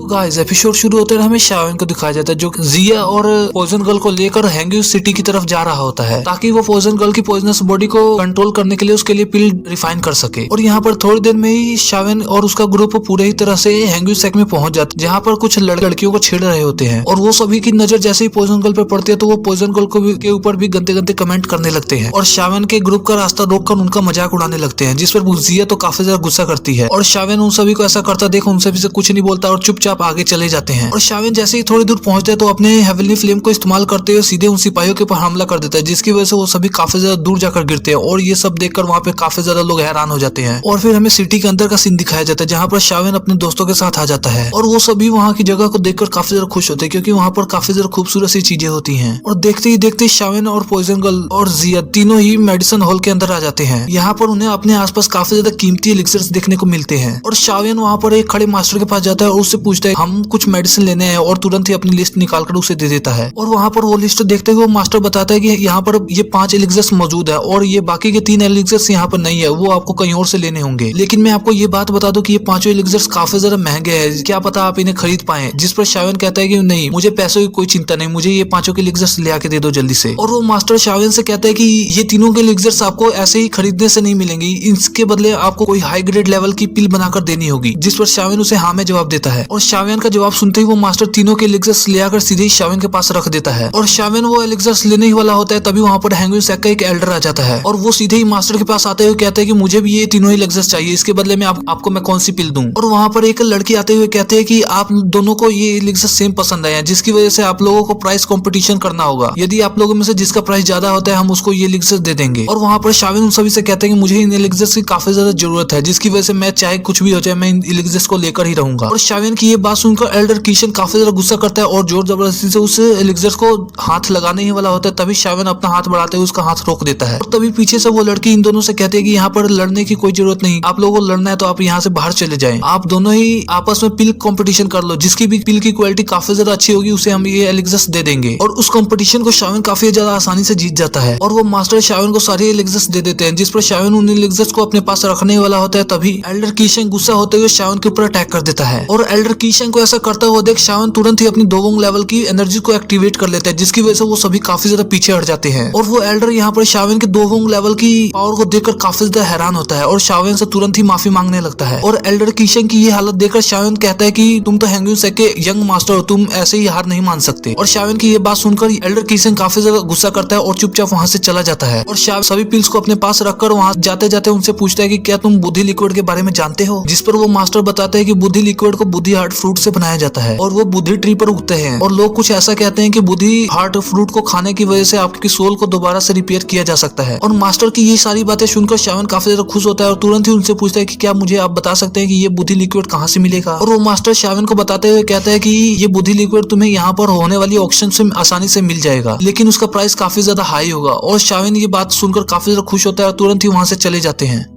Guys episode शुरू होते हमें शाओन को दिखाया जाता है जो जिया और पॉइजन गर्ल को लेकर हैंग्यू सिटी की तरफ जा रहा होता है ताकि वो पॉइजन गर्ल की पॉइजनस बॉडी को कंट्रोल करने के लिए उसके लिए पिल रिफाइन कर सके। और यहाँ पर थोड़ी देर में ही शाओन और उसका ग्रुप पूरे ही तरह से हैंग्यू सेक में पहुंच जाता है जहाँ पर कुछ लड़कियों को छेड़ रहे होते हैं और वो सभी की नजर जैसे ही पॉइजन गर्ल पे पड़ती है तो वो पॉइजन गर्ल को के ऊपर भी गंदे गंदे कमेंट करने लगते हैं और शाओन के ग्रुप का रास्ता रोककर उनका मजाक उड़ाने लगते हैं, जिस पर जिया तो काफी ज्यादा गुस्सा करती है और शाओन उन सभी को ऐसा करता देख उनसे भी कुछ नहीं बोलता और चुपचाप आगे चले जाते हैं। और शाओन जैसे ही थोड़ी दूर पहुंचते हैं तो अपने हेवनली फ्लेम को इस्तेमाल करते हुए सीधे उन सिपाहियों के ऊपर हमला कर देता है, जिसकी वजह से वो सभी काफी ज्यादा दूर जाकर गिरते हैं और ये सब देखकर वहाँ पे काफी ज्यादा लोग हैरान हो जाते हैं। और फिर हमें सिटी के अंदर का सीन दिखाया जाता है जहाँ पर शाओन अपने दोस्तों के साथ आ जाता है और वो सभी वहाँ की जगह को देखकर काफी ज्यादा खुश होते हैं क्योंकि वहाँ पर काफी ज्यादा खूबसूरत सी चीजें होती हैं। और देखते ही देखते शाओन और पॉइजन गर्ल और जिया तीनों ही मेडिसिन हॉल के अंदर आ जाते हैं। यहाँ पर उन्हें अपने आसपास काफी ज्यादा कीमती एलिक्सर्स देखने को मिलते हैं और शाओन वहाँ पर एक खड़े मास्टर के पास जाता है और उससे पूछता है हम कुछ मेडिसिन लेने हैं और तुरंत ही अपनी लिस्ट निकालकर उसे दे देता है। और वहाँ पर वो लिस्ट देखते हुए मास्टर बताता है कि यहाँ पर ये 5 एलिक्सर्स मौजूद है और ये बाकी के 3 एलिक्सर्स यहाँ पर नहीं है, वो आपको कहीं और से लेने होंगे। लेकिन मैं आपको ये बात बता दूं कि ये 5 एलिक्सर्स काफी ज्यादा महंगे हैं, क्या पता आप इन्हें खरीद पाए। जिस पर शाओन कहता है कि नहीं, मुझे पैसों की कोई चिंता नहीं, मुझे ये 5 के एलिक्सर्स ले आके दे दो जल्दी से। और वो मास्टर शाओन से कहता है कि ये तीनों के एलिक्सर्स आपको ऐसे ही खरीदने से नहीं मिलेंगी, इसके बदले आपको कोई हाई ग्रेड लेवल की पिल बनाकर देनी होगी। जिस पर शाओन उसे हाँ में जवाब देता है और शाओन का जवाब सुनते ही वो मास्टर तीनों के एलिक्सर्स ले आकर सीधे ही शाओन के पास रख देता है। और शाओन वो एलिक्सर्स लेने ही वाला होता है तभी वहाँ पर हैंग्यू सेक का एक एल्डर आ जाता है और वो सीधे ही मास्टर के पास आते हुए कहते हैं कि मुझे भी ये तीनों एलिक्सर्स चाहिए, इसके बदले में आपको मैं कौन सी पिल दूं। और वहाँ पर एक लड़की आते हुए कहते हैं कि आप दोनों को ये एलिक्सर्स सेम पसंद आए हैं, जिसकी वजह से आप लोगों को प्राइस कंपटीशन करना होगा। यदि आप लोगों में से जिसका प्राइस ज्यादा होता है हम उसको ये एलिक्सर्स दे देंगे। और वहाँ पर शाओन उन सभी से कहते हैं कि मुझे इन एलिक्सर्स की काफी ज्यादा जरूरत है, जिसकी वजह से मैं चाहे कुछ भी हो जाए मैं इन एलिक्सर्स को लेकर ही रहूंगा। और शाओन की ये बात सुनकर एल्डर किशन काफी ज्यादा गुस्सा करता है और जोर जबरदस्ती से उस एलिक्सर्स को हाथ लगाने ही वाला होता है, तभी शाओन अपना हाथ बढ़ाते हुए उसका हाथ रोक देता है। और तभी पीछे से वो लड़की इन दोनों से कहती है कि यहाँ पर लड़ने की कोई जरूरत नहीं, आप लोगों को लड़ना है तो आप यहाँ से बाहर चले जाएं, आप दोनों ही आपस में पिल कंपटीशन कर लो, जिसकी भी पिल की क्वालिटी काफी ज्यादा अच्छी होगी उसे हम ये एलिक्सर्स दे देंगे। और उस कंपटीशन को शाओन काफी ज्यादा आसानी से जीत जाता है और वो मास्टर शाओन को सारे एलिक्सर्स दे देते हैं, जिस पर शाओन उन एलिक्सर्स को अपने पास रखने वाला होता है। तभी एल्डर किशन गुस्सा होते हुए शाओन के ऊपर अटैक कर देता है और एल्डर किशन को ऐसा करता हुआ देख शाओन तुरंत ही अपनी 2 वोंग लेवल की एनर्जी को एक्टिवेट कर लेता है, जिसकी वजह से वो सभी काफी ज्यादा पीछे हट जाते हैं। और वो एल्डर यहाँ पर शाओन के 2 वोंग लेवल की पावर को देखकर काफी ज्यादा हैरान होता है और शाओन से तुरंत ही माफी मांगने लगता है। और एल्डर किशन की ये हालत देखकर शाओन कहता है कि तुम तो हैंग्यू सेक के यंग मास्टर हो, तुम ऐसे ही हार नहीं मान सकते। और शाओन की ये बात सुनकर एल्डर किशन काफी ज्यादा गुस्सा करता है और चुपचाप वहाँ से चला जाता है। और शाओन सभी पिल्स को अपने पास रखकर वहाँ जाते जाते उनसे पूछता है कि क्या तुम बुद्धि लिक्विड के बारे में जानते हो। जिस पर वो मास्टर बताते हैं कि बुद्धि लिक्विड को बुद्धि हार्ट फ्रूट से बनाया जाता है और वो बुद्धि ट्री पर उगते हैं। और लोग कुछ ऐसा कहते हैं कि बुद्धि हार्ट फ्रूट को खाने की वजह से आपकी सोल को दोबारा से रिपेयर किया जा सकता है। और मास्टर की ये सारी बातें सुनकर शाओन काफी ज्यादा खुश होता है और तुरंत ही उनसे पूछता है कि क्या मुझे आप बता सकते हैं कि ये बुद्धि लिक्विड कहाँ से मिलेगा। और वो मास्टर शाओन को बताते हुए कहता है कि ये बुद्धि लिक्विड तुम्हें यहाँ पर होने वाली ऑक्शन से आसानी से मिल जाएगा, लेकिन उसका प्राइस काफी ज्यादा हाई होगा। और शाओन ये बात सुनकर काफी ज्यादा खुश होता है और तुरंत ही वहाँ से चले जाते हैं।